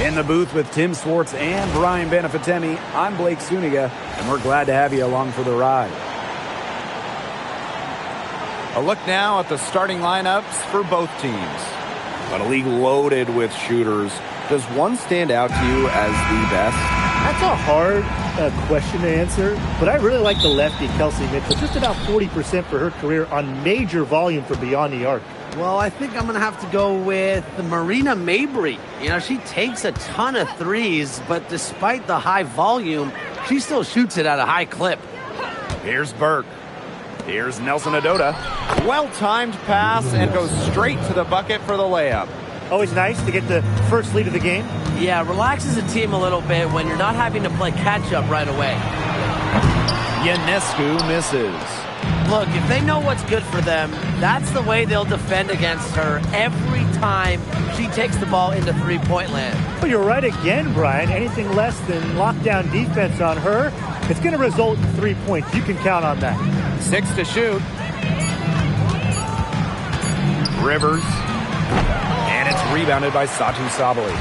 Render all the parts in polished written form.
In the booth with Tim Swartz and Brian Benefitemi, I'm Blake Suniga, and we're glad to have you along for the ride. A look now at the starting lineups for both teams. But a league loaded with shooters. Does one stand out to you as the best? That's a hard question to answer, but I really like the lefty, Kelsey Mitchell. Just about 40% for her career on major volume for beyond the arc. Well, I think I'm going to have to go with Marina Mabrey. You know, she takes a ton of threes, but despite the high volume, she still shoots it at a high clip. Here's Burke. Here's Nelson Adota. Well-timed pass and goes straight to the bucket for the layup. Always nice to get the first lead of the game. Yeah, relaxes the team a little bit when you're not having to play catch-up right away. Ionescu misses. Look, if they know what's good for them, that's the way they'll defend against her every time she takes the ball into three-point land. Well, you're right again, Brian. Anything less than lockdown defense on her, it's going to result in 3 points. You can count on that. 6 to shoot. Rivers. And it's rebounded by Satu Sabali.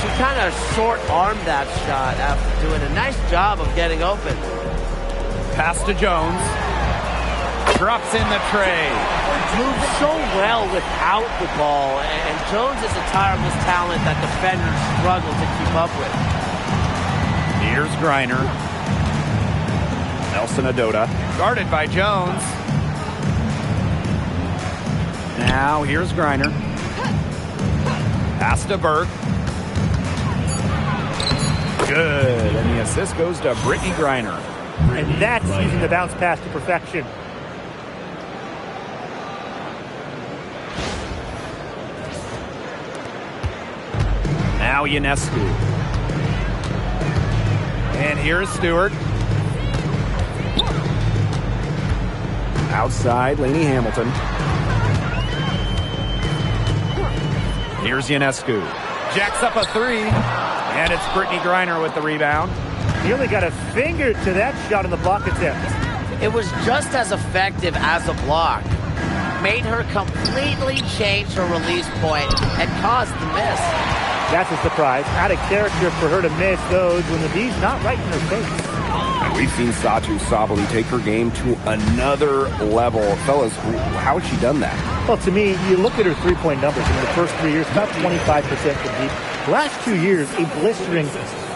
She kind of short-armed that shot after doing a nice job of getting open. Pass to Jones. Drops in the tray. Moves so well without the ball, and Jones is a tireless talent that defenders struggle to keep up with. Here's Griner. Nelson Adota. Guarded by Jones. Now here's Griner. Pass to Burke. Good. And the assist goes to Brittany Griner. And that's using the bounce pass to perfection. Now Ionescu. And here's Stewart. Outside, Lainey Hamilton. Here's Ionescu. Jacks up a three. And it's Brittany Griner with the rebound. He only got a finger to that shot in the block attempt. It was just as effective as a block. Made her completely change her release point and caused the miss. That's a surprise. Out of character for her to miss those when the D's not right in her face. And we've seen Satu Sabali take her game to another level. Fellas, how has she done that? Well, to me, you look at her three-point numbers in the first 3 years, about 25% from deep. Last 2 years, a blistering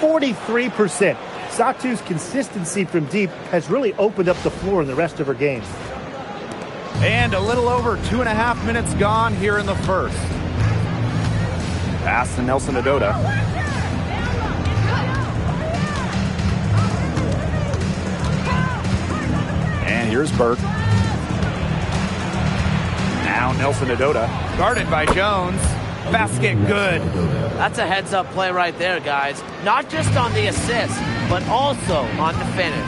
43%. Satu's consistency from deep has really opened up the floor in the rest of her game. And a little over 2.5 minutes gone here in the first. Pass to Nelson Adota. And here's Burke. Now Nelson Adota. Guarded by Jones. Basket good. That's a heads-up play right there, guys. Not just on the assist, but also on the finish.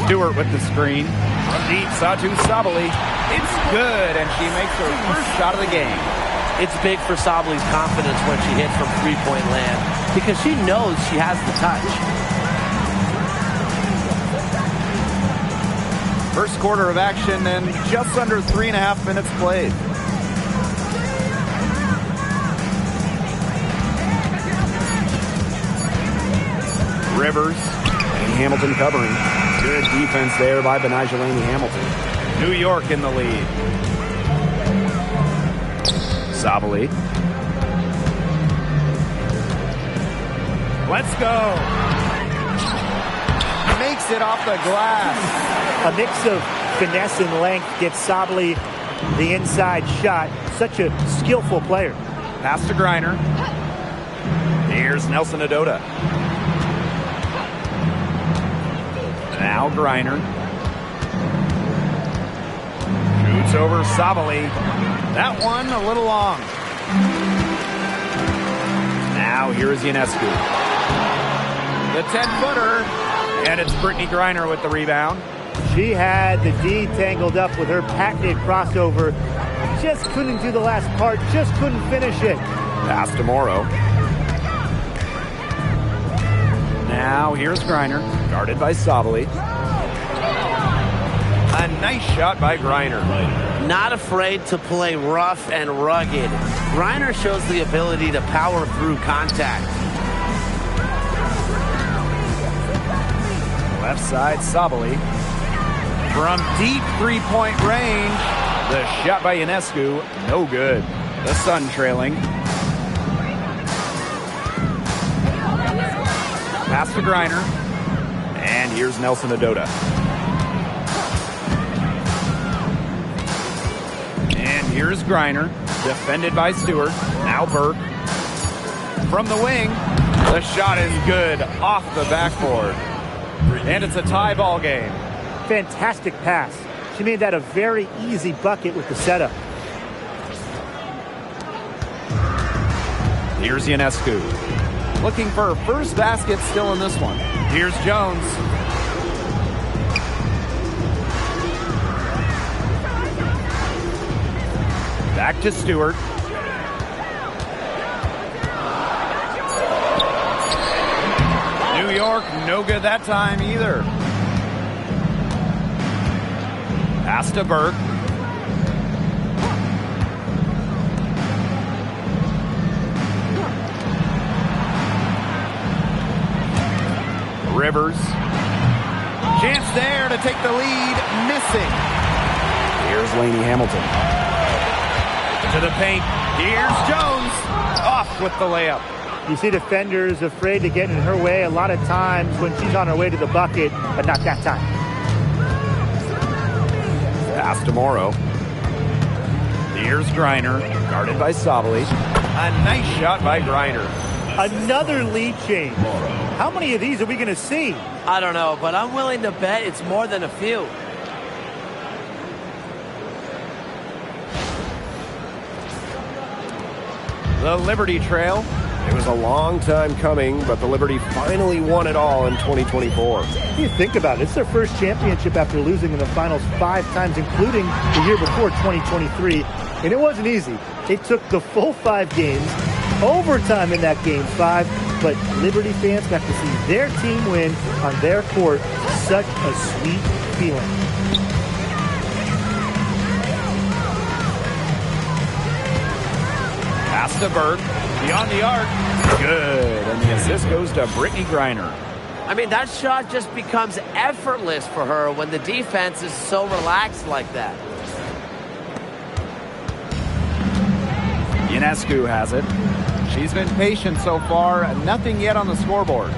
Stewart with the screen. From deep, Satu Sabali. It's good, and she makes her first shot of the game. It's big for Sabali's confidence when she hits from three-point land because she knows she has the touch. First quarter of action and just under 3.5 minutes played. Rivers. And Hamilton covering. Good defense there by Benajelani Hamilton. New York in the lead. Sabali. Let's go. Makes it off the glass. A mix of finesse and length gets Sabali the inside shot. Such a skillful player. Pass to Griner. Here's Nelson Adota. Now Griner. Shoots over Sabali. That one a little long. Now here's Ionescu. The 10-footer. And it's Brittany Griner with the rebound. She had the D tangled up with her patented crossover. Just couldn't do the last part. Just couldn't finish it. Pass to Morrow. Now here's Griner. Guarded by Sabali. A nice shot by Griner. Not afraid to play rough and rugged. Griner shows the ability to power through contact. Left side, Sabali. From deep three-point range, the shot by Ionescu, no good. The Sun trailing. Pass to Griner. And here's Nelson Adota. And here's Griner, defended by Stewart. Now Burke. From the wing, the shot is good off the backboard. And it's a tie ball game. Fantastic pass. She made that a very easy bucket with the setup. Here's Ionescu. Looking for her first basket still in this one. Here's Jones. Back to Stewart. New York, no good that time either. Pass to Burke. Rivers. Chance there to take the lead. Missing. Here's Lainey Hamilton. To the paint. Here's Jones. Off with the layup. You see defenders afraid to get in her way a lot of times when she's on her way to the bucket, but not that time. Pass to Morrow. Here's Griner, guarded by Sabali. A nice shot by Griner. Another lead change. How many of these are we going to see? I don't know, but I'm willing to bet it's more than a few. The Liberty trail. It was a long time coming, but the Liberty finally won it all in 2024. You think about it. It's their first championship after losing in the finals 5 times, including the year before 2023. And it wasn't easy. It took the full 5 games, overtime in that game 5, but Liberty fans got to see their team win on their court. Such a sweet feeling. Pass to Burke. Beyond the arc. Good. And the assist goes to Brittany Griner. I mean, that shot just becomes effortless for her when the defense is so relaxed like that. Ionescu has it. She's been patient so far. Nothing yet on the scoreboard.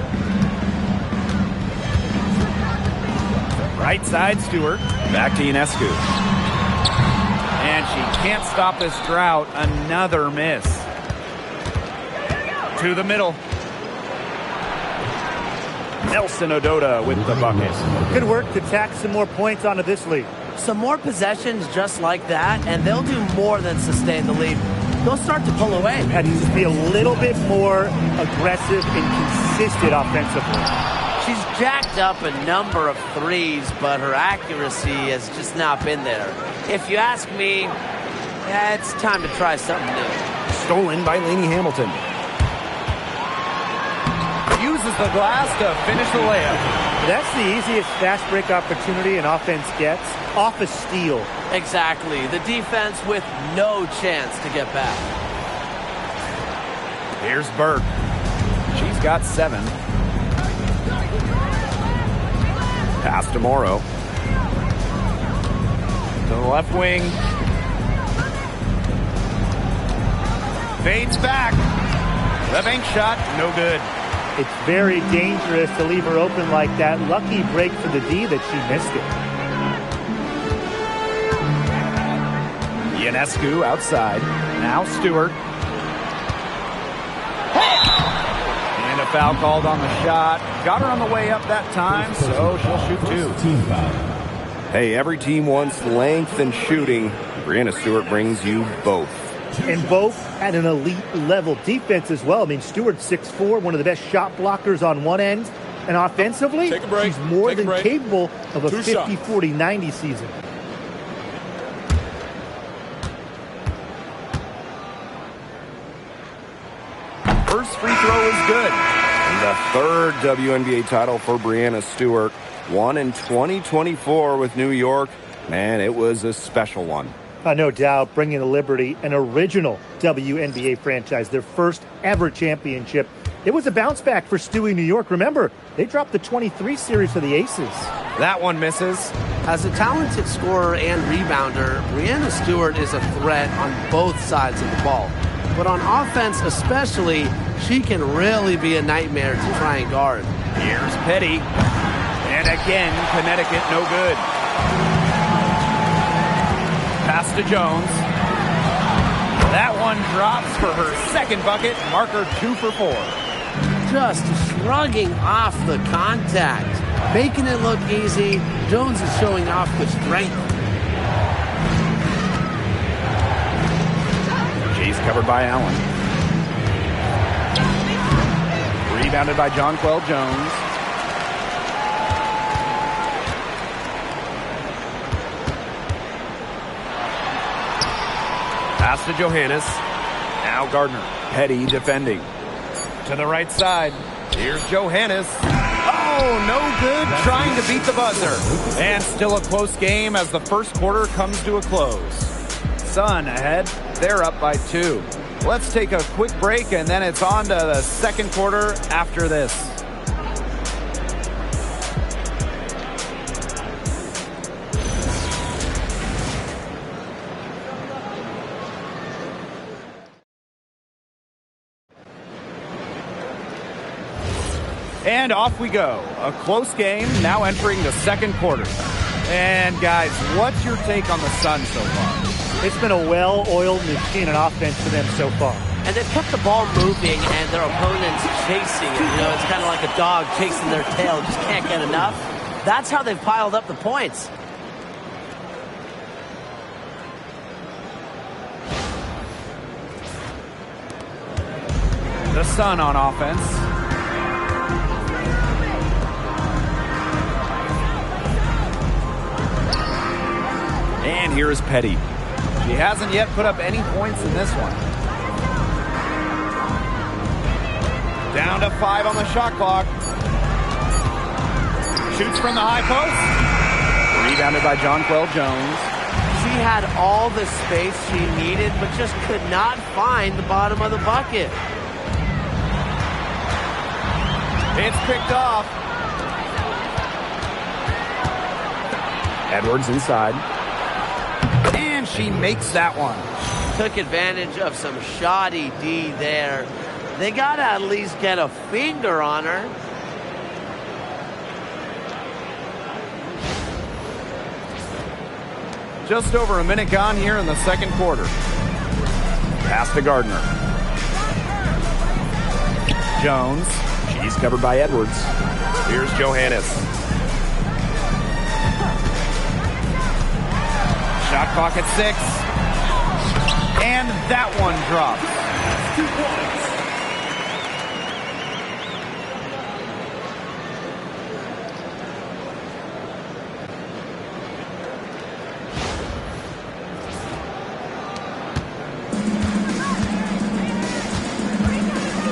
Right side, Stewart. Back to Ionescu. And she can't stop this drought. Another miss. To the middle. Nelson Adota with the bucket. Good work to tack some more points onto this lead. Some more possessions just like that, and they'll do more than sustain the lead. They'll start to pull away. Had to just be a little bit more aggressive and consistent offensively. She's jacked up a number of threes, but her accuracy has just not been there. If you ask me, yeah, it's time to try something new. Stolen by Lainey Hamilton. Uses the glass to finish the layup. That's the easiest fast break opportunity an offense gets, off a steal. Exactly. The defense with no chance to get back. Here's Burke. She's got 7. Pass to Morrow. To the left wing. Fades back. The bank shot, no good. It's very dangerous to leave her open like that. Lucky break for the D that she missed it. Ionescu outside. Now Stewart. And a foul called on the shot. Got her on the way up that time, so she'll shoot 2. Hey, every team wants length and shooting. Brianna Stewart brings you both. And both at an elite level. Defense as well. I mean, Stewart's 6'4", one of the best shot blockers on one end. And offensively, she's more than capable of a 50-40-90 season. First free throw is good. And the third WNBA title for Brianna Stewart. Won in 2024 with New York. Man, it was a special one. No doubt, bringing to Liberty an original WNBA franchise, their first ever championship. It was a bounce back for Stewie, New York. Remember, they dropped the 23 series for the Aces. That one misses. As a talented scorer and rebounder, Breanna Stewart is a threat on both sides of the ball. But on offense especially, she can really be a nightmare to try and guard. Here's Petty. And again, Connecticut no good. Pass to Jones. That one drops for her second bucket. Marker 2 for 4. Just shrugging off the contact. Making it look easy. Jones is showing off the strength. She's covered by Allen. Rebounded by Jonquel Jones. Pass to Johannes. Now Gardner. Petty defending. To the right side. Here's Johannes. Oh, no good. Trying to beat the buzzer. And still a close game as the first quarter comes to a close. Sun ahead. They're up by 2. Let's take a quick break, and then it's on to the second quarter after this. And off we go. A close game now entering the second quarter. And guys, what's your take on the Sun so far? It's been a well-oiled machine on offense for them so far. And they've kept the ball moving and their opponents chasing it. You know, it's kind of like a dog chasing their tail, just can't get enough. That's how they've piled up the points. The Sun on offense. And here is Petty. She hasn't yet put up any points in this one. Down to 5 on the shot clock. Shoots from the high post. Rebounded by Jonquel Jones. She had all the space she needed, but just could not find the bottom of the bucket. It's picked off. Edwards inside. And she makes that one. Took advantage of some shoddy D there. They got to at least get a finger on her. Just over a minute gone here in the second quarter. Pass to Gardner. Jones. She's covered by Edwards. Here's Johannes. Shot clock at 6. And that one drops.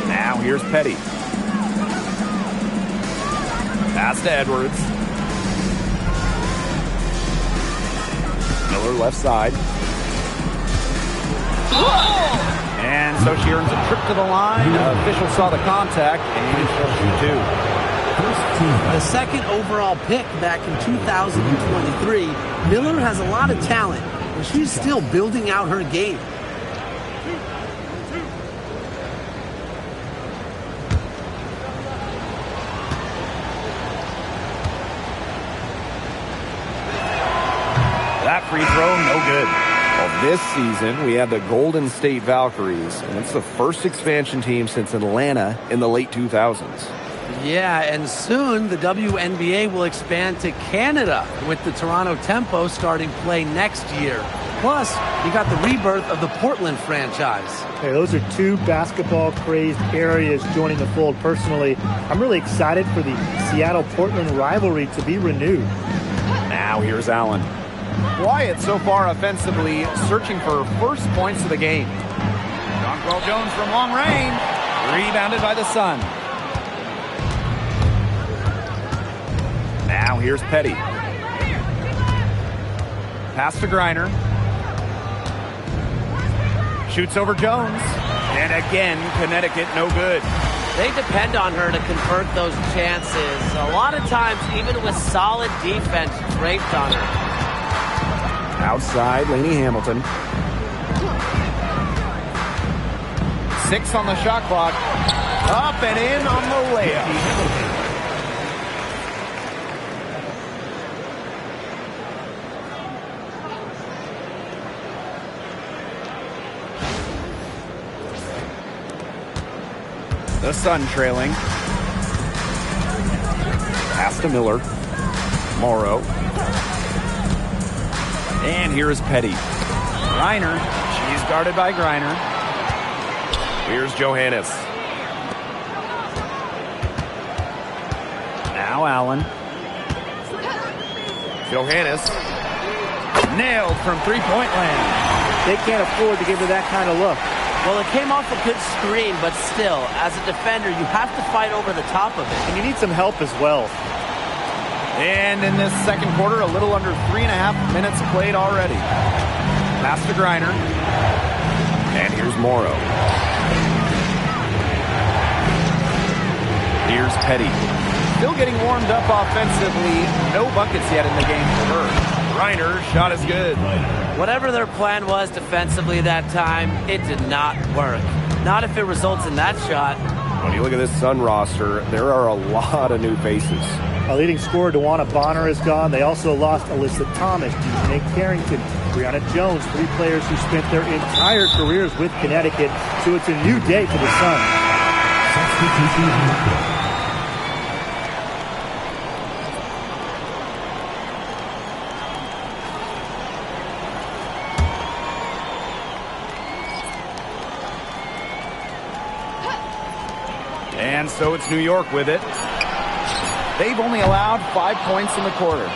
Now here's Petty. Pass to Edwards. Miller left side. And so she earns a trip to the line. Official saw the contact, and she'll shoot 2. The second overall pick back in 2023, Miller has a lot of talent, but she's still building out her game. That free throw, no good. Well, this season, we have the Golden State Valkyries, and it's the first expansion team since Atlanta in the late 2000s. Yeah, and soon the WNBA will expand to Canada with the Toronto Tempo starting play next year. Plus, you got the rebirth of the Portland franchise. Hey, those are 2 basketball-crazed areas joining the fold. Personally, I'm really excited for the Seattle-Portland rivalry to be renewed. Now here's Allen. Wyatt so far offensively searching for first points of the game. Jonquel Jones from long range. Rebounded by the Sun. Now here's Petty. Pass to Griner. Shoots over Jones. And again, Connecticut no good. They depend on her to convert those chances. A lot of times, even with solid defense draped on her. Outside, Lainey Hamilton. 6 on the shot clock. Up and in on the layup. The Sun trailing. Pass to Miller. Morrow. And here is Petty. Griner. She's guarded by Griner. Here's Johannes. Now Allen. Johannes. Nailed from three-point land. They can't afford to give her that kind of look. Well, it came off a good screen, but still, as a defender, you have to fight over the top of it. And you need some help as well. And in this second quarter, a little under 3.5 minutes played already. Pass to Griner. And here's Morrow. Here's Petty. Still getting warmed up offensively. No buckets yet in the game for her. Griner, shot is good. Whatever their plan was defensively that time, it did not work. Not if it results in that shot. When you look at this Sun roster, there are a lot of new faces. Our leading scorer, DeWanna Bonner, is gone. They also lost Alyssa Thomas, Nate Carrington, Brianna Jones, 3 players who spent their entire careers with Connecticut. So it's a new day for the Sun. And so it's New York with it. They've only allowed 5 points in the quarter.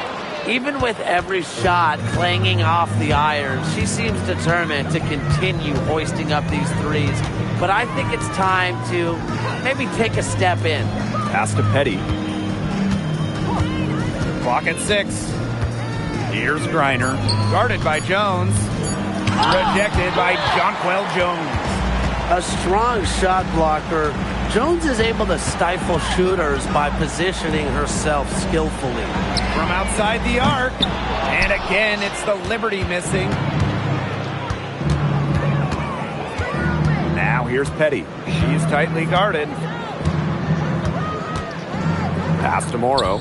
Even with every shot clanging off the iron, she seems determined to continue hoisting up these threes. But I think it's time to maybe take a step in. Pass to Petty. Clock at 6. Here's Griner. Guarded by Jones. Rejected by Jonquel Jones. A strong shot blocker. Jones is able to stifle shooters by positioning herself skillfully. From outside the arc. And again, it's the Liberty missing. Now here's Petty. She's tightly guarded. Pass to Morrow.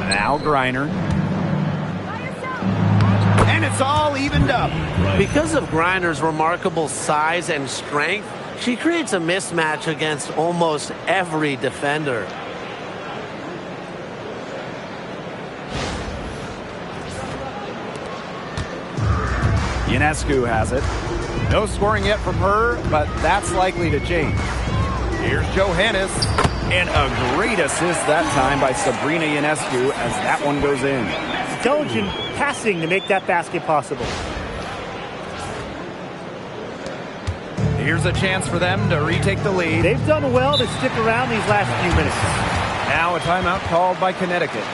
Now Griner. And it's all evened up. Because of Griner's remarkable size and strength, she creates a mismatch against almost every defender. Ionescu has it. No scoring yet from her, but that's likely to change. Here's Johannes. And a great assist that time by Sabrina Ionescu as that one goes in. Intelligent passing to make that basket possible. Here's a chance for them to retake the lead. They've done well to stick around these last few minutes. Now a timeout called by Connecticut.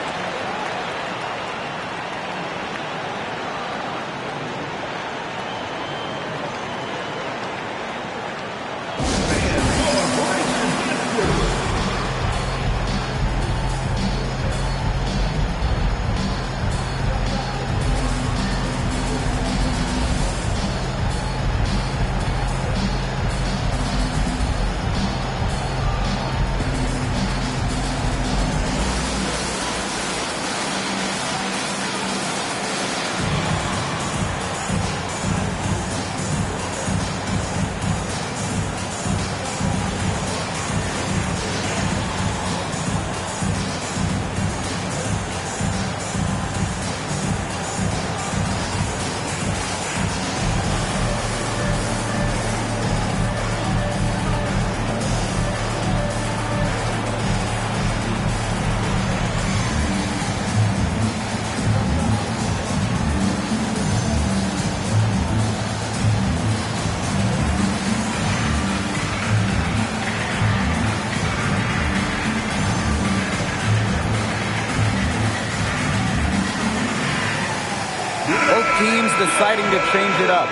Both teams deciding to change it up.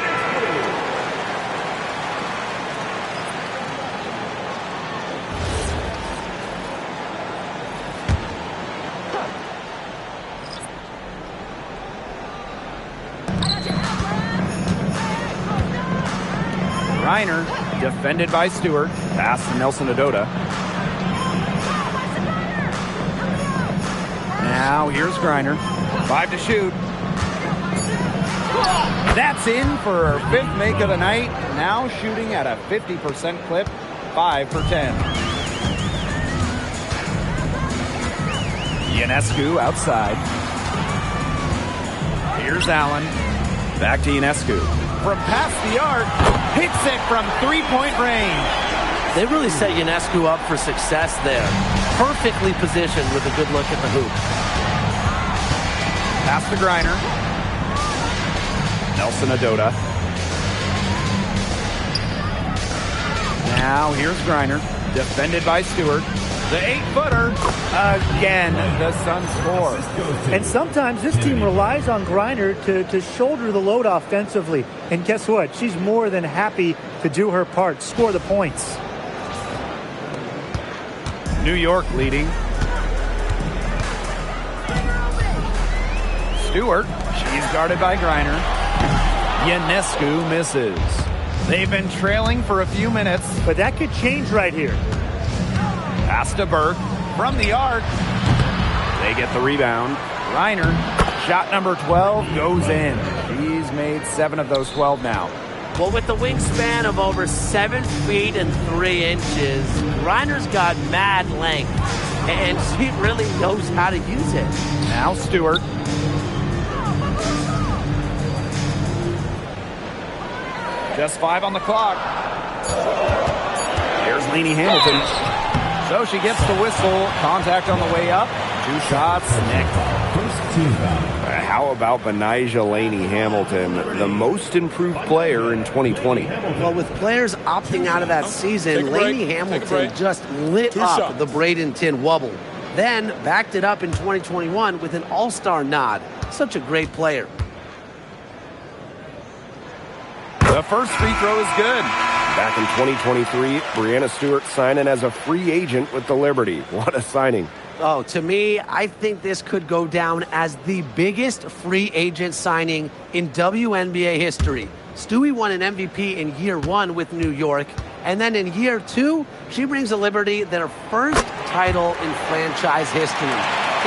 Griner, defended by Stewart. Pass to Nelson Adota. Now here's Griner. 5 to shoot. That's in for her 5th make of the night. Now shooting at a 50% clip. 5 for 10. Ionescu outside. Here's Allen. Back to Ionescu. From past the arc. Hits it from 3-point range. They really set Ionescu up for success there. Perfectly positioned with a good look at the hoop. Pass to Griner. Nelson Adota. Now here's Griner. Defended by Stewart. The 8-footer. Again, the Suns score. And sometimes this team relies on Griner to shoulder the load offensively. And guess what? She's more than happy to do her part. Score the points. New York leading. Stewart. She's guarded by Griner. Ionescu misses. They've been trailing for a few minutes. But that could change right here. Pass to Burke. From the arc. They get the rebound. Griner. Shot number 12 goes in. She's made 7 of those 12 now. Well, with the wingspan of over 7 feet and 3 inches, Griner's got mad length. And she really knows how to use it. Now Stewart. Just 5 on the clock. Here's Lainey Hamilton. So she gets the whistle. Contact on the way up. 2 shots. Nick. How about Benijah Laney Hamilton, the most improved player in 2020? Well, with players opting out of that season, Lainey Hamilton just lit up the Bradenton wobble. Then backed it up in 2021 with an all-star nod. Such a great player. The first free throw is good. Back in 2023, Breanna Stewart signing as a free agent with the Liberty. What a signing. Oh, to me, I think this could go down as the biggest free agent signing in WNBA history. Stewie won an MVP in year 1 with New York, and then in year 2, she brings the Liberty their first title in franchise history.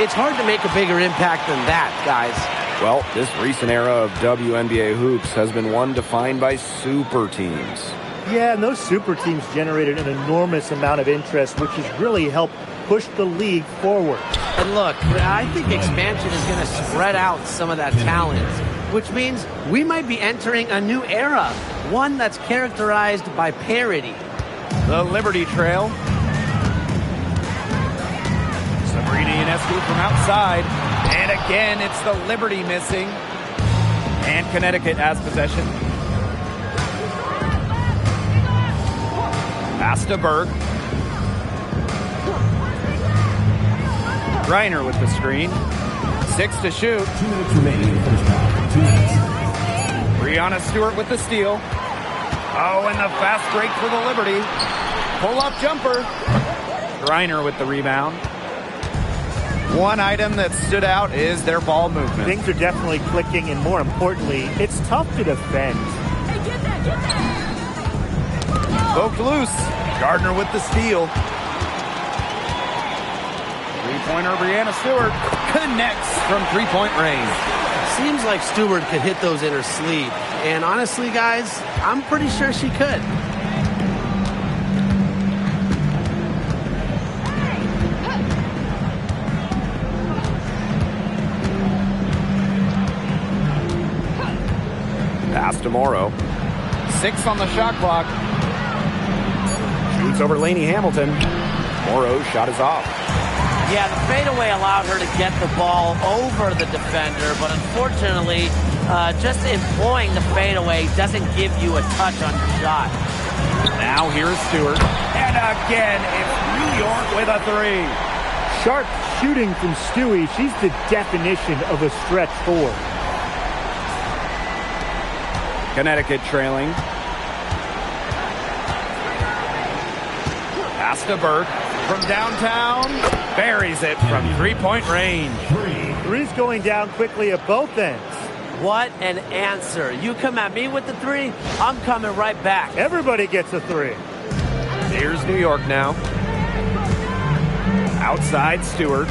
It's hard to make a bigger impact than that, guys. Well, this recent era of WNBA hoops has been one defined by super teams. Yeah, and those super teams generated an enormous amount of interest, which has really helped push the league forward. And look, I think expansion is going to spread out some of that talent, which means we might be entering a new era, one that's characterized by parity. The Liberty trail. Sabrina Ionescu from outside. And again, it's the Liberty missing. And Connecticut has possession. Pass to Burke. Griner with the screen. 6 to shoot. 2 minutes remaining in the first half. 2 minutes. Breanna Stewart with the steal. Oh, and the fast break for the Liberty. Pull-up jumper. Griner with the rebound. One item that stood out is their ball movement. Things are definitely clicking, and more importantly, it's tough to defend. Hey, get that. Poked loose. Gardner with the steal. Three-pointer Breanna Stewart connects from 3-point range. Seems like Stewart could hit those in her sleeve. And honestly, guys, I'm pretty sure she could. Pass to Morrow. 6 on the shot clock. Shoots over Lainey Hamilton. Morrow's shot is off. Yeah, the fadeaway allowed her to get the ball over the defender, but unfortunately, just employing the fadeaway doesn't give you a touch on your shot. Now here's Stewart. And again, it's New York with a 3. Sharp shooting from Stewie. She's the definition of a stretch 4. Connecticut trailing. Pass to Burke from downtown. Buries it from 3-point range. Three's going down quickly at both ends. What an answer. You come at me with the three, I'm coming right back. Everybody gets a three. Here's New York now. Outside Stewart.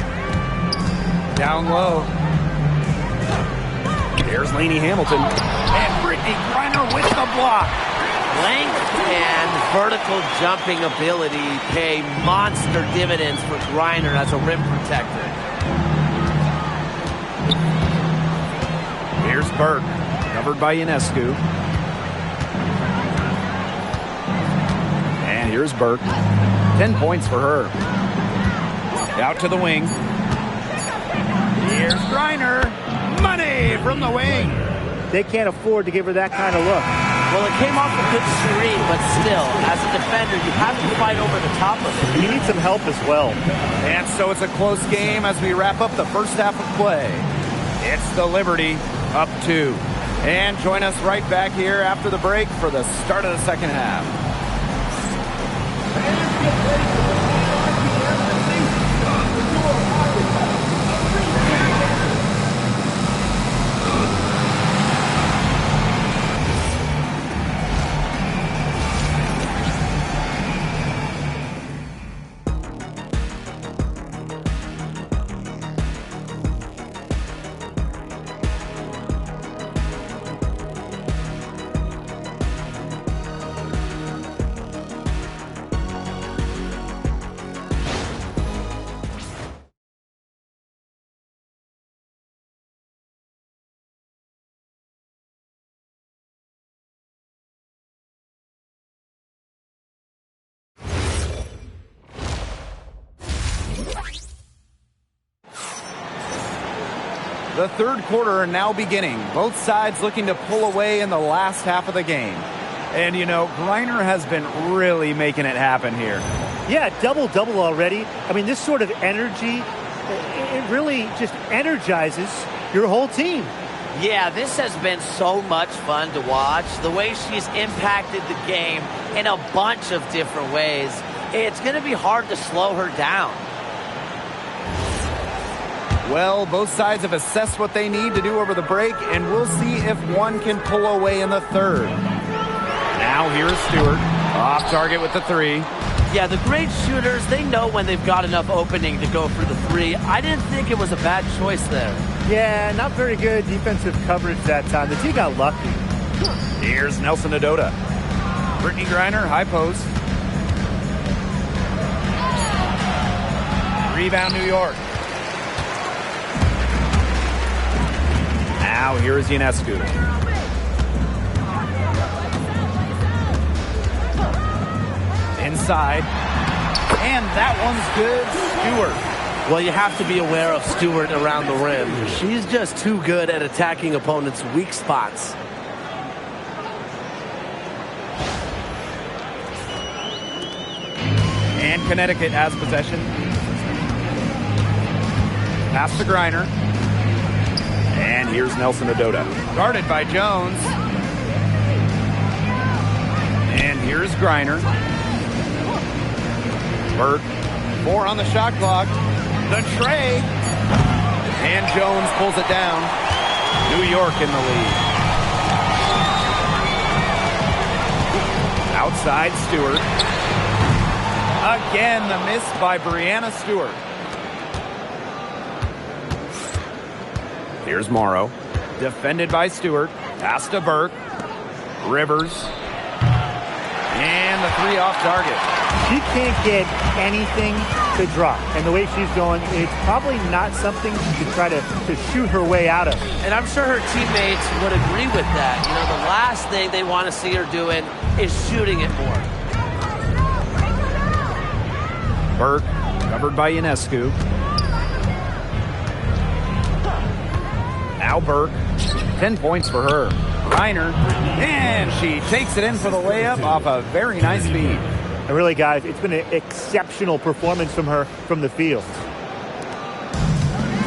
Down low. There's Lainey Hamilton. And Brittany Griner with the block. Length and vertical jumping ability pay monster dividends for Griner as a rim protector. Here's Burke, covered by Ionescu. And here's Burke. 10 points for her. Out to the wing. Here's Griner. Money from the wing. They can't afford to give her that kind of look. Well, it came off a good screen, but still, as a defender, you have to fight over the top of it. You need some help as well. And so it's a close game as we wrap up the first half of play. It's the Liberty up 2. And join us right back here after the break for the start of the second half. The third quarter now beginning. Both sides looking to pull away in the last half of the game. And, you know, Griner has been really making it happen here. Yeah, double-double already. I mean, this sort of energy, it really just energizes your whole team. Yeah, this has been so much fun to watch. The way she's impacted the game in a bunch of different ways. It's going to be hard to slow her down. Well, both sides have assessed what they need to do over the break, and we'll see if one can pull away in the third. Now here's Stewart, off target with the three. Yeah, the great shooters, they know when they've got enough opening to go for the three. I didn't think it was a bad choice there. Yeah, not very good defensive coverage that time. The team got lucky. Here's Nelson Adota. Brittany Griner, high post. Rebound, New York. Now here's Ionescu. Inside. And that one's good. Stewart. Well, you have to be aware of Stewart around the rim. She's just too good at attacking opponents' weak spots. And Connecticut has possession. Pass to Griner. And here's Nelson Adota. Guarded by Jones. And here's Griner. Burke. 4 on the shot clock. The tray. And Jones pulls it down. New York in the lead. Outside Stewart. Again, the miss by Brianna Stewart. Here's Morrow. Defended by Stewart. Pass to Burke. Rivers. And the three off target. She can't get anything to drop. And the way she's going, it's probably not something to try to shoot her way out of. And I'm sure her teammates would agree with that. You know, the last thing they want to see her doing is shooting it more. Burke, covered by Ionescu. Now Burke, 10 points for her. Griner, and she takes it in for the layup off a very nice feed. And really, guys, it's been an exceptional performance from her from the field.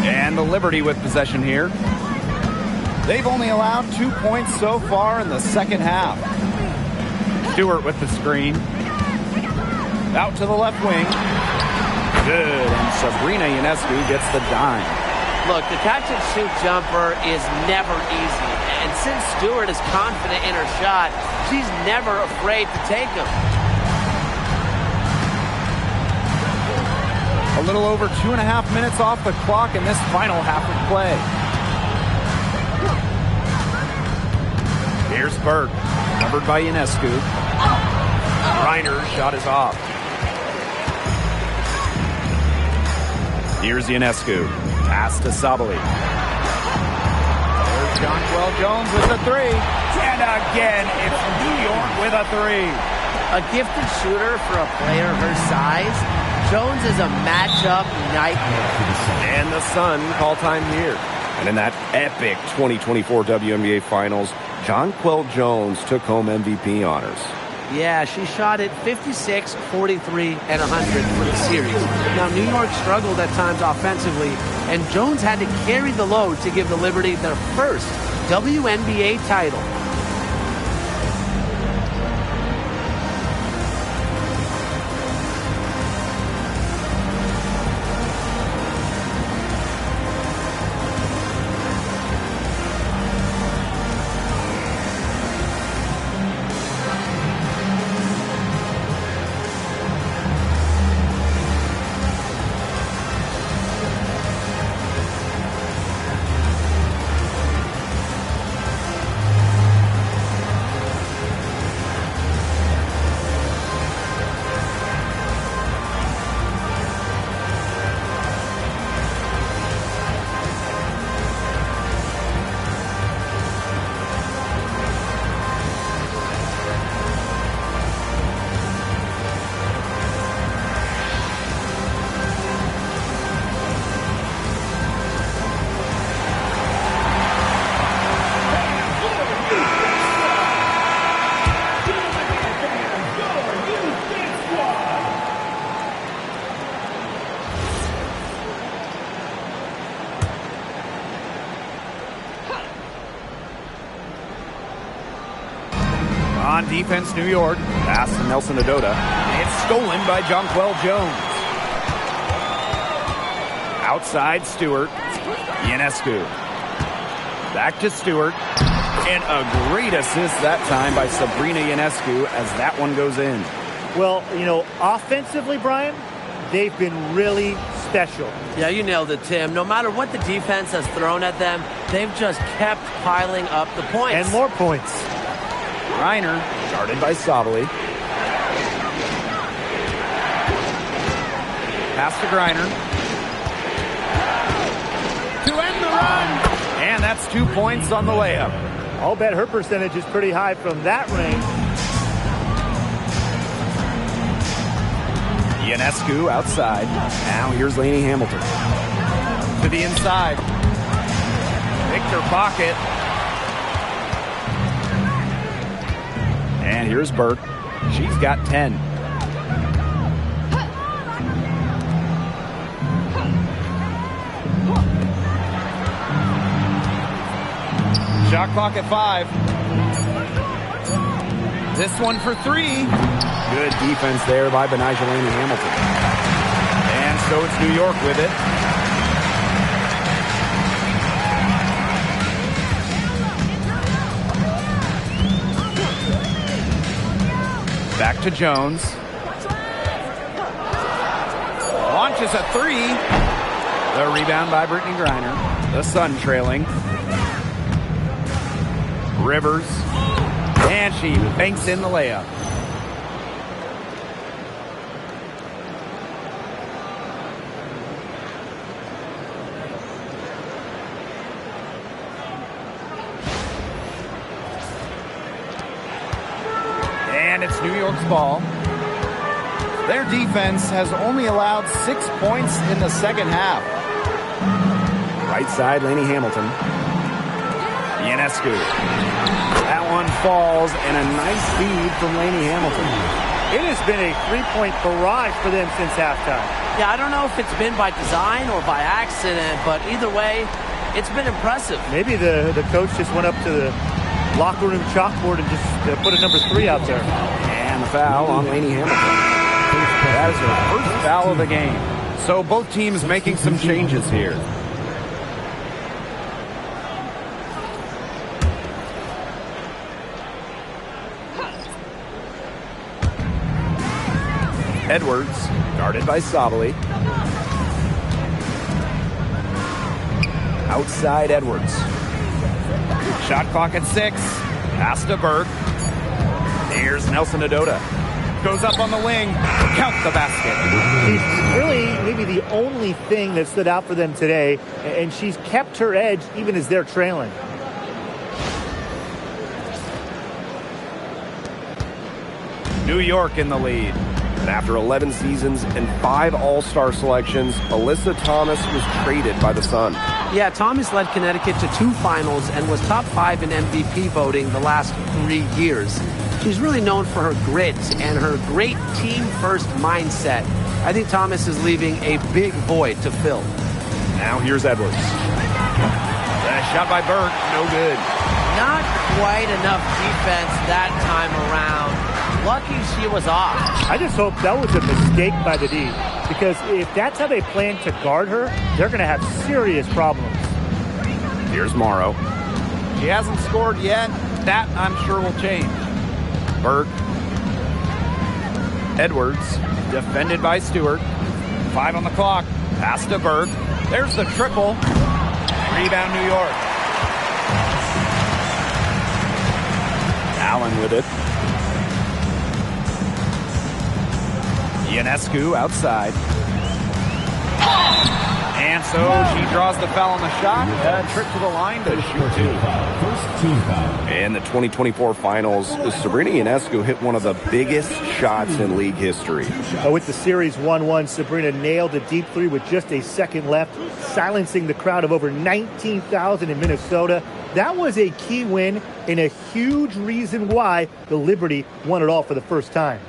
And the Liberty with possession here. They've only allowed 2 points so far in the second half. Stewart with the screen. Out to the left wing. Good, and Sabrina Ionescu gets the dime. Look, the catch-and-shoot jumper is never easy. And since Stewart is confident in her shot, she's never afraid to take them. A little over 2.5 minutes off the clock in this final half of play. Here's Burke, covered by Ionescu. Reiner's shot is off. Here's Ionescu. Pass to Sabali. There's Jonquel Jones with a three. And again, it's New York with a three. A gifted shooter for a player her size, Jones is a matchup nightmare. And the Sun call time here. And in that epic 2024 WNBA Finals, Jonquel Jones took home MVP honors. Yeah, she shot it 56, 43, and 100 for the series. Now, New York struggled at times offensively, and Jones had to carry the load to give the Liberty their first WNBA title. On defense, New York. Pass to Nelson Adota. It's stolen by Jonquel Jones. Outside, Stewart. Ionescu. Back to Stewart. And a great assist that time by Sabrina Ionescu as that one goes in. Well, you know, offensively, Brian, they've been really special. Yeah, you nailed it, Tim. No matter what the defense has thrown at them, they've just kept piling up the points. And more points. Reiner, Guarded by Sabali. pass to Griner. To end the run. And that's 2 points on the layup. I'll bet her percentage is pretty high from that range. Ionescu outside. Now here's Lainey Hamilton. To the inside. Victor pocket. And here's Burke. She's got 10. Shot clock at 5. This one for 3. Good defense there by Benijah Lainey Hamilton. And so it's New York with it. Back to Jones. Launches a 3. The rebound by Brittany Griner. The Sun trailing. Rivers. And she banks in the layup. And it's New York's ball. Their defense has only allowed 6 points in the second half. Right side, Lainey Hamilton. Ionescu. That one falls, and a nice feed from Lainey Hamilton. It has been a three-point barrage for them since halftime. Yeah, I don't know if it's been by design or by accident, but either way, it's been impressive. Maybe the coach just went up to the locker room chalkboard and just put a number 3 out there. And the foul on Lainey Hamilton. That is her first foul of the game. So both teams making some changes here. Edwards, guarded by Sabali. Outside Edwards. Shot clock at 6. Pass to Burke. Here's Nelson Adota. Goes up on the wing. Count the basket. She's really maybe the only thing that stood out for them today, and she's kept her edge even as they're trailing. New York in the lead. And after 11 seasons and 5 All-Star selections, Alyssa Thomas was traded by the Sun. Yeah, Thomas led Connecticut to 2 finals and was top 5 in MVP voting the last 3 years. She's really known for her grit and her great team-first mindset. I think Thomas is leaving a big void to fill. Now here's Edwards. Shot by Burke, no good. Not quite enough defense that time around. Lucky she was off. I just hope that was a mistake by the D, because if that's how they plan to guard her, they're going to have serious problems. Here's Morrow. She hasn't scored yet. That, I'm sure, will change. Burke. Edwards, defended by Stewart. 5 on the clock. Pass to Burke. There's the triple. Rebound, New York. Allen with it. Ionescu outside. And so she draws the foul on the shot. A trip to the line to shoot 2. In the 2024 finals, Sabrina Ionescu hit one of the biggest shots in league history. With the series 1-1, Sabrina nailed a deep 3 with just a second left, silencing the crowd of over 19,000 in Minnesota. That was a key win and a huge reason why the Liberty won it all for the first time.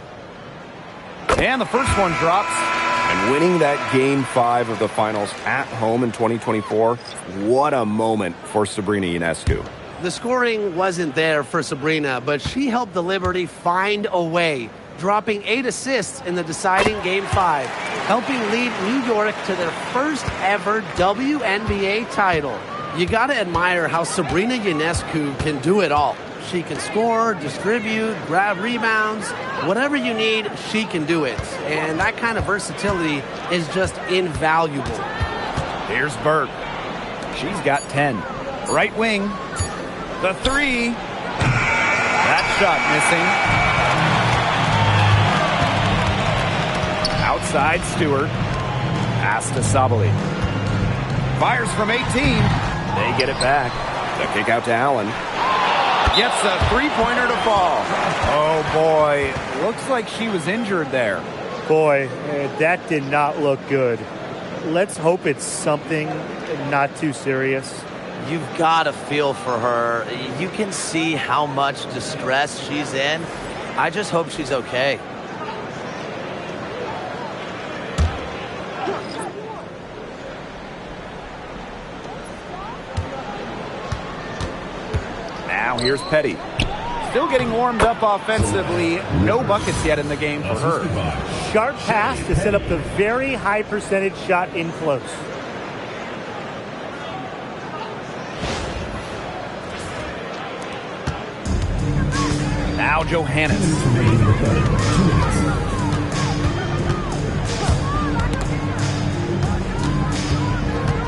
And the first one drops. And winning that Game 5 of the finals at home in 2024, what a moment for Sabrina Ionescu. The scoring wasn't there for Sabrina, but she helped the Liberty find a way, dropping 8 assists in the deciding Game 5, helping lead New York to their first ever WNBA title. You got to admire how Sabrina Ionescu can do it all. She can score, distribute, grab rebounds. Whatever you need, she can do it. And that kind of versatility is just invaluable. Here's Burke. She's got 10. Right wing. The 3. That shot missing. Outside Stewart. Pass to Sabali. Fires from 18. They get it back. The kick out to Allen. Gets a three-pointer to fall. Oh, boy. Looks like she was injured there. Boy, that did not look good. Let's hope it's something not too serious. You've got to feel for her. You can see how much distress she's in. I just hope she's okay. Now here's Petty. Still getting warmed up offensively. No buckets yet in the game for her. Sharp pass to set up the very high percentage shot in close. Now Johannes.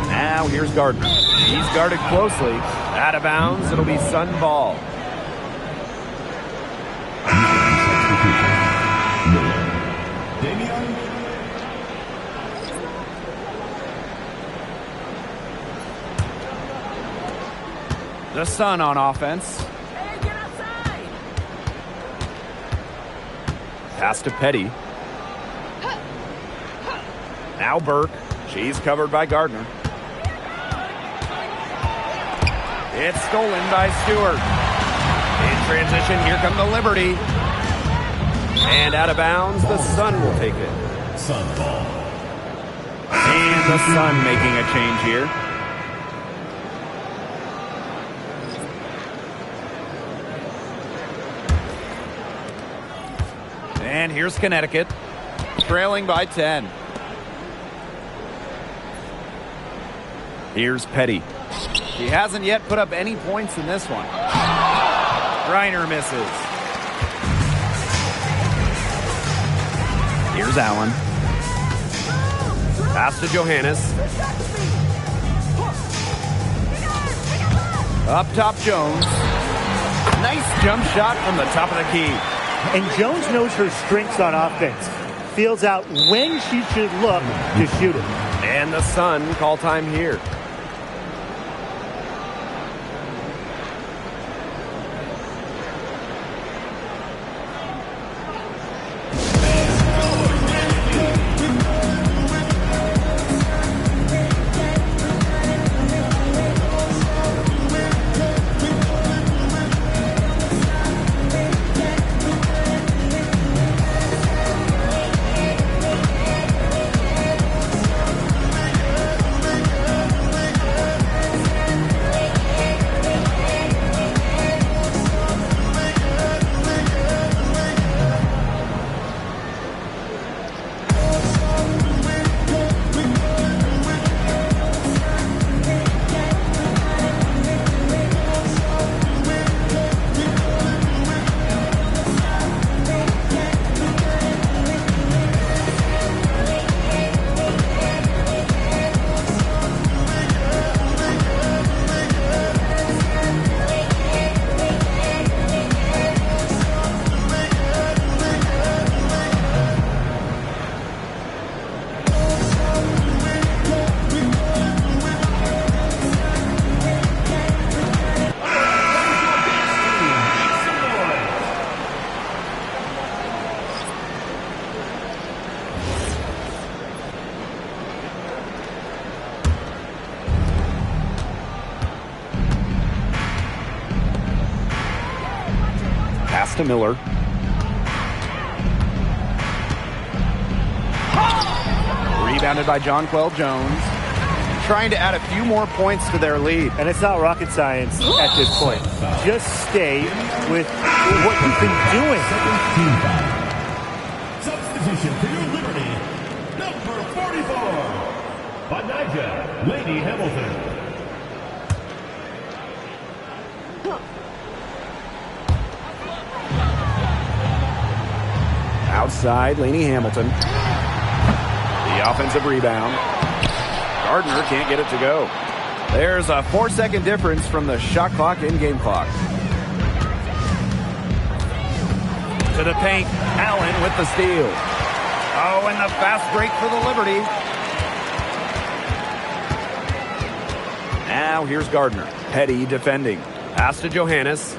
Now here's Gardner. He's guarded closely. Out of bounds. It'll be Sun ball. The Sun on offense. Hey, get outside! Pass to Petty. Now Burke. She's covered by Gardner. It's stolen by Stewart. In transition, here come the Liberty. And out of bounds, the Sun will take it. Sun ball. And the Sun making a change here. And here's Connecticut, trailing by 10. Here's Petty. She hasn't yet put up any points in this one. Griner misses. Here's Allen. Pass to Johannes. Up top, Jones. Nice jump shot from the top of the key. And Jones knows her strengths on offense. Feels out when she should look to shoot it. And the Sun call time here. Pass to Miller. Rebounded by Jonquel Jones. Trying to add a few more points to their lead. And it's not rocket science at this point. Just stay with what you've been doing. Substitution for your liberty, number 44, Banija Lady Hamilton. Outside, Laney Hamilton. The offensive rebound. Gardner can't get it to go. There's a 4-second difference from the shot clock and game clock. To the paint, Allen with the steal. Oh, and the fast break for the Liberty. Now here's Gardner. Petty defending. Pass to Johannes.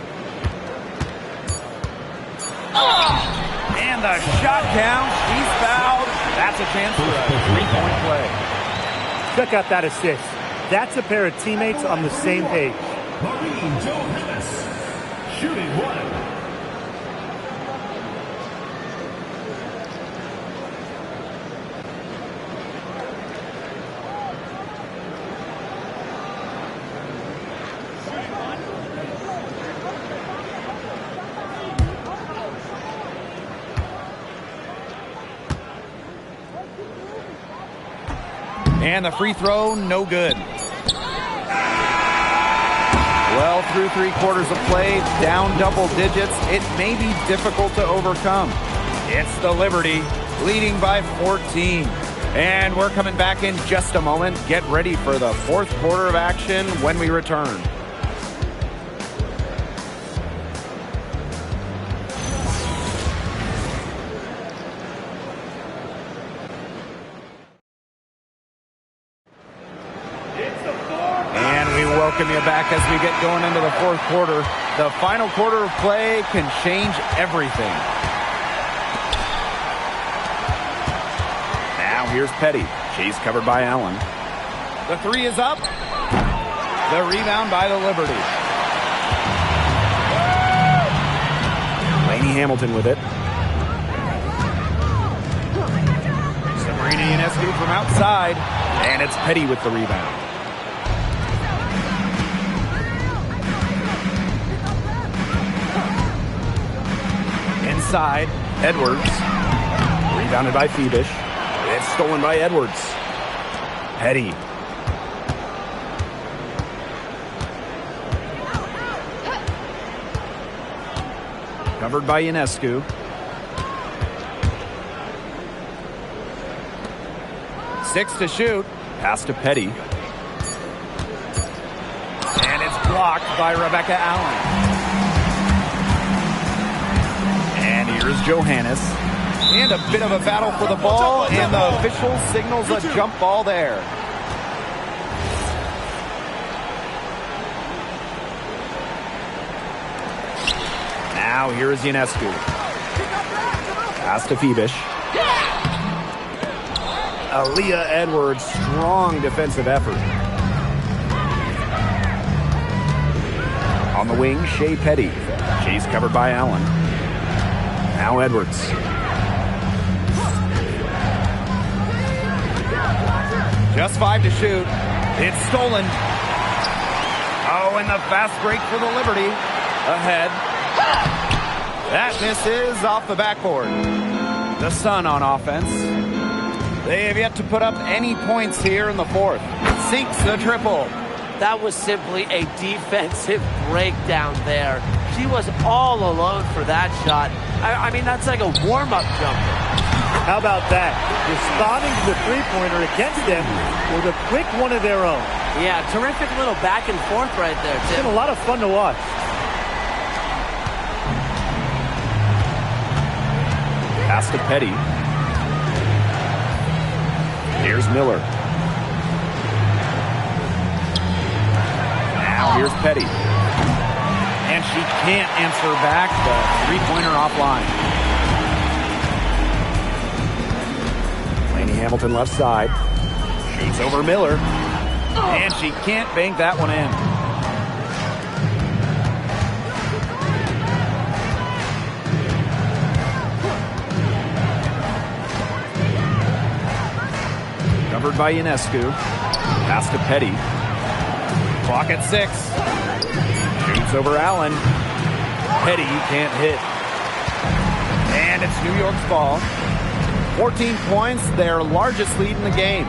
And the shot count. He's fouled. That's a chance for a three-point play. Check out that assist. That's a pair of teammates on the same page. Maureen Johannes, shooting one. And the free throw, no good. Well, through 3 quarters of play, down double digits, it may be difficult to overcome. It's the Liberty, leading by 14. And we're coming back in just a moment. Get ready for the 4th quarter of action when we return. Welcome you back as we get going into the 4th quarter. The final quarter of play can change everything. Now here's Petty. She's covered by Allen. The 3 is up. The rebound by the Liberty. Laney Hamilton with it. Sabrina Ionescu from outside. And it's Petty with the rebound. Inside, Edwards. Rebounded by Phoebish. It's stolen by Edwards. Petty. Covered by Ionescu. 6 to shoot. Pass to Petty. And it's blocked by Rebecca Allen. And here's Johannes. And a bit of a battle for the ball, and the official signals a jump ball there. Now here is Ionescu. Pass to Phoebish. Aaliyah Edwards, strong defensive effort. On the wing, Shea Petty. She's covered by Allen. Now Edwards. Just 5 to shoot. It's stolen. Oh, and the fast break for the Liberty. Ahead. That misses off the backboard. The Sun on offense. They have yet to put up any points here in the fourth. Sinks the triple. That was simply a defensive breakdown there. She was all alone for that shot. I mean, that's like a warm-up jumper. How about that? Responding to the three-pointer against them with a quick one of their own. Yeah, terrific little back and forth right there, It's Tim. been a lot of fun to watch. Pass to Petty. Here's Miller. Now here's Petty. And she can't answer back the three-pointer offline. Laney Hamilton left side. Shoots over Miller. And she can't bank that one in. Covered by Ionescu. Pass to Petty. Clock at 6. Shoots over Allen. Petty can't hit. And it's New York's ball. 14 points, their largest lead in the game.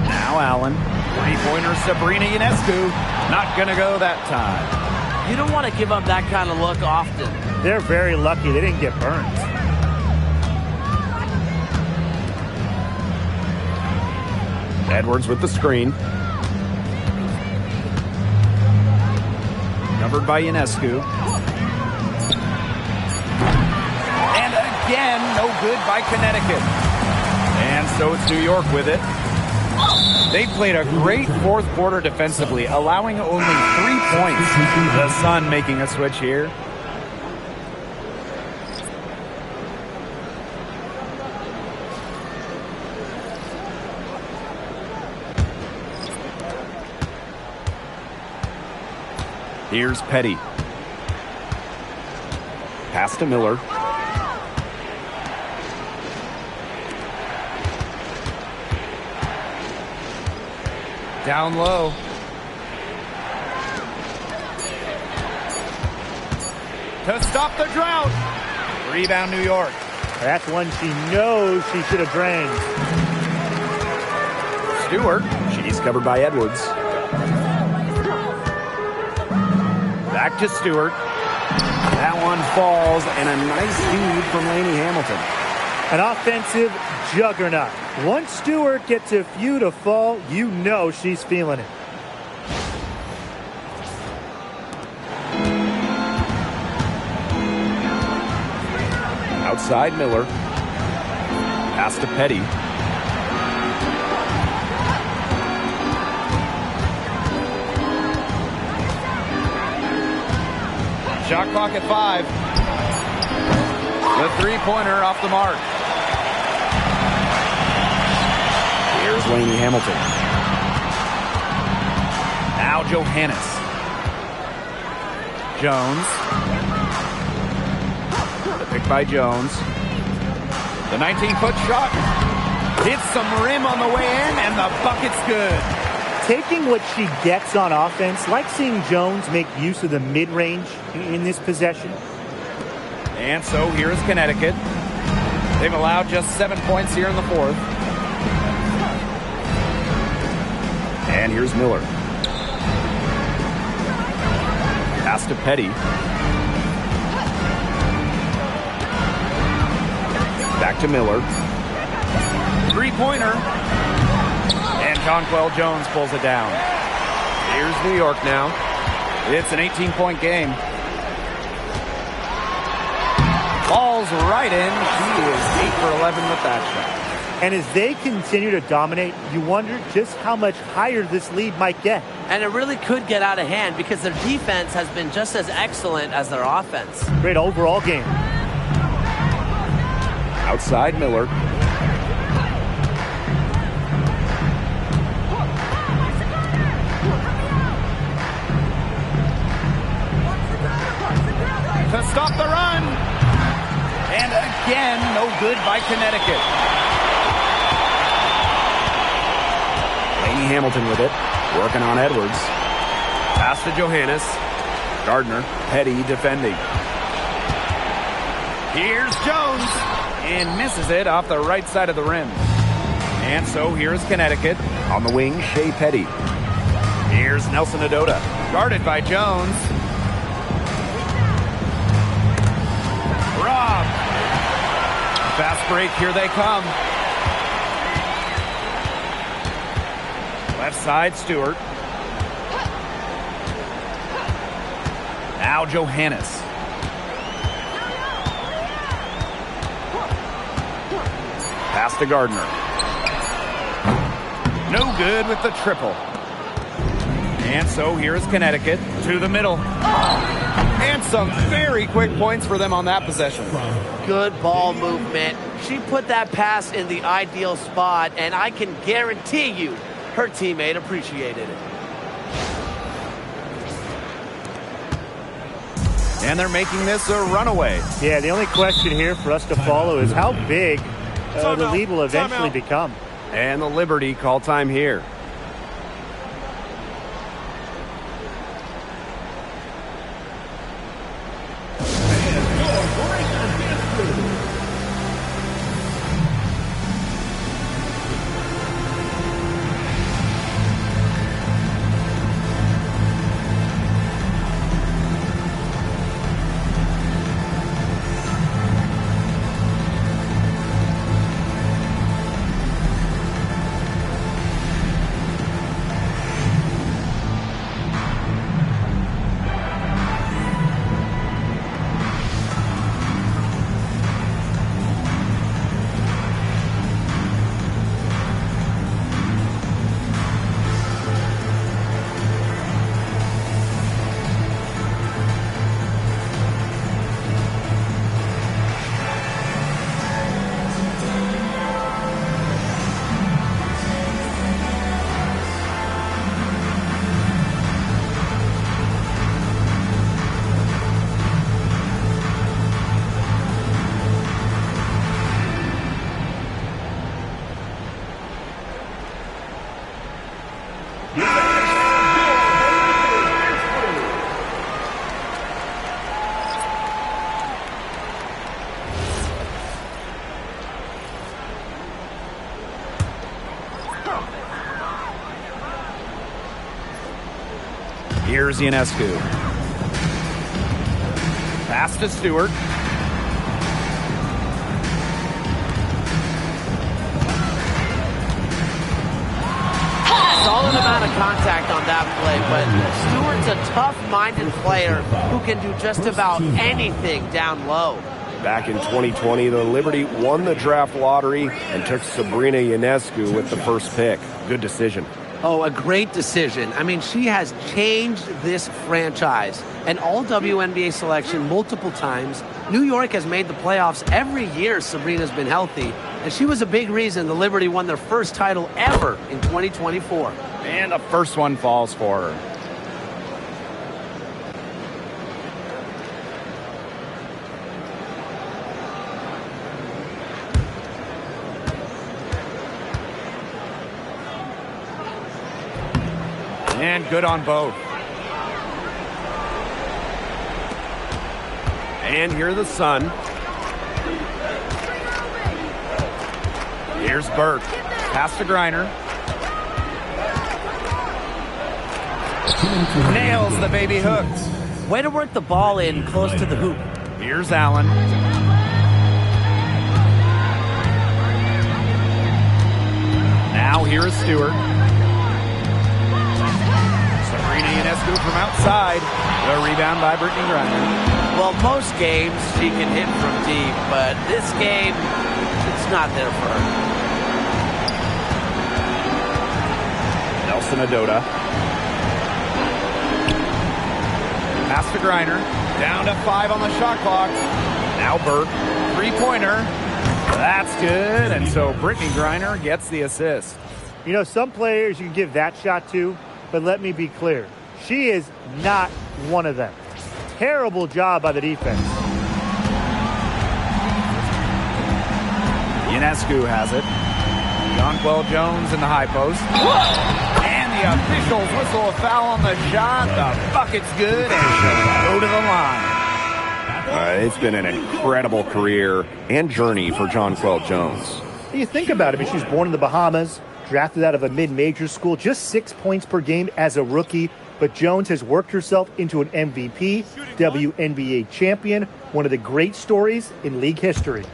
Now Allen. Three-pointer Sabrina Ionescu. Not going to go that time. You don't want to give up that kind of look often. They're very lucky they didn't get burned. Edwards with the screen. Covered by Ionescu. And again, no good by Connecticut. And so it's New York with it. They played a great fourth quarter defensively, allowing only 3 points. The Sun making a switch here. Here's Petty. Pass to Miller. Down low. To stop the drought. Rebound New York. That's one she knows she should have drained. Stewart. She's covered by Edwards. Back to Stewart. That one falls, and a nice feed from Laney Hamilton. An offensive juggernaut. Once Stewart gets a few to fall, you know she's feeling it. Outside Miller. Pass to Petty. Shot clock at 5. The three-pointer off the mark. Here's Laney Hamilton. Now Johannes. Jones. The pick by Jones. The 19-foot shot. Hits some rim on the way in, and the bucket's good. Taking what she gets on offense, like seeing Jones make use of the mid-range in this possession. And so here is Connecticut. They've allowed just 7 points here in the fourth. And here's Miller. Pass to Petty. Back to Miller. Three-pointer. And Jonquel Jones pulls it down. Here's New York now. It's an 18-point game. Falls right in. She is 8 for 11 with that shot. And as they continue to dominate, you wonder just how much higher this lead might get. And it really could get out of hand because their defense has been just as excellent as their offense. Great overall game. Outside Miller. To stop the run. And again, no good by Connecticut. Lainey Hamilton with it. Working on Edwards. Pass to Johannes. Gardner. Petty defending. Here's Jones. And misses it off the right side of the rim. And so here's Connecticut. On the wing, Shea Petty. Here's Nelson Adota. Guarded by Jones. Rob. Fast break, here they come. Left side, Stewart. Now Johannes. Pass to Gardner. No good with the triple. And so here's Connecticut to the middle. And some very quick points for them on that possession. Good ball movement. She put that pass in the ideal spot, and I can guarantee you her teammate appreciated it. And they're making this a runaway. Yeah, the only question here for us to follow is how big the lead will eventually become. And the Liberty call time here. Here's Ionescu. Pass to Stewart. Solid amount of contact on that play, but Stewart's a tough-minded player who can do just about anything down low. Back in 2020, the Liberty won the draft lottery and took Sabrina Ionescu with the first pick. Good decision. Oh, a great decision. I mean, she has changed this franchise. An all-WNBA selection multiple times. New York has made the playoffs every year Sabrina's been healthy. And she was a big reason the Liberty won their first title ever in 2024. And the first one falls for her. And good on both. And here the Sun. Here's Burke. Pass to Griner. Nails the baby hooks. Way to work the ball in close to the hoop. Here's Allen. Now here is Stewart. Sabrina Ionescu from outside. The rebound by Brittany Griner. Well, most games she can hit from deep, but this game, it's not there for her. Nelson Adota. Pass to Griner. Down to 5 on the shot clock. Now Burke. Three-pointer. That's good. And so Brittany Griner gets the assist. You know, some players you can give that shot to, but let me be clear. She is not one of them. Terrible job by the defense. Ionescu has it. Jonquel Jones in the high post. And the officials whistle a foul on the shot. The bucket's good, and she'll go to the line. It's been an incredible career and journey for Jonquel Jones. You think about it. I mean, she was born in the Bahamas, drafted out of a mid-major school, just 6 points per game as a rookie. But Jones has worked herself into an MVP, WNBA champion, one of the great stories in league history.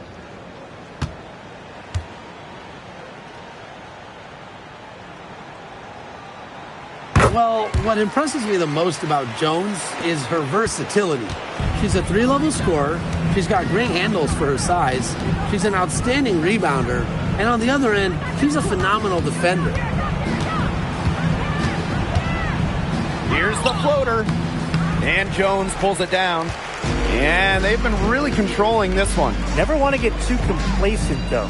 Well, what impresses me the most about Jones is her versatility. She's a 3-level scorer. She's got great handles for her size. She's an outstanding rebounder. And on the other end, she's a phenomenal defender. Here's the floater. And Jones pulls it down. And they've been really controlling this one. Never want to get too complacent, though.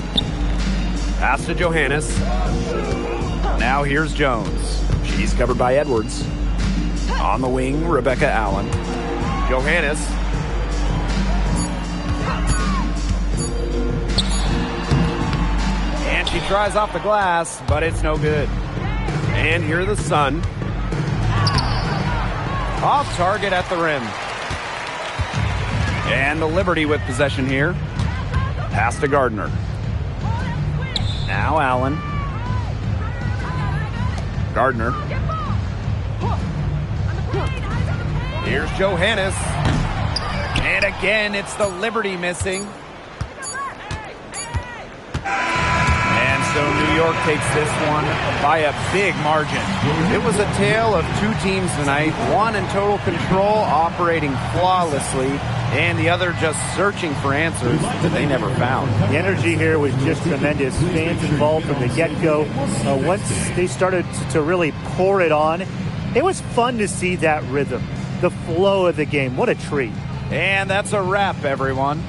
Pass to Johannes. Now here's Jones. She's covered by Edwards. On the wing, Rebecca Allen. Johannes. And she tries off the glass, but it's no good. And here the Sun. Off target at the rim. And the Liberty with possession here. Pass to Gardner. Now Allen. Gardner. Here's Johannes. And again, it's the Liberty missing. And so New York takes this one by a big margin. It was a tale of two teams tonight. One in total control, operating flawlessly, and the other just searching for answers that they never found. The energy here was just tremendous. Fans involved from the get-go. Once they started to really pour it on, it was fun to see that rhythm, the flow of the game. What a treat. And that's a wrap, everyone.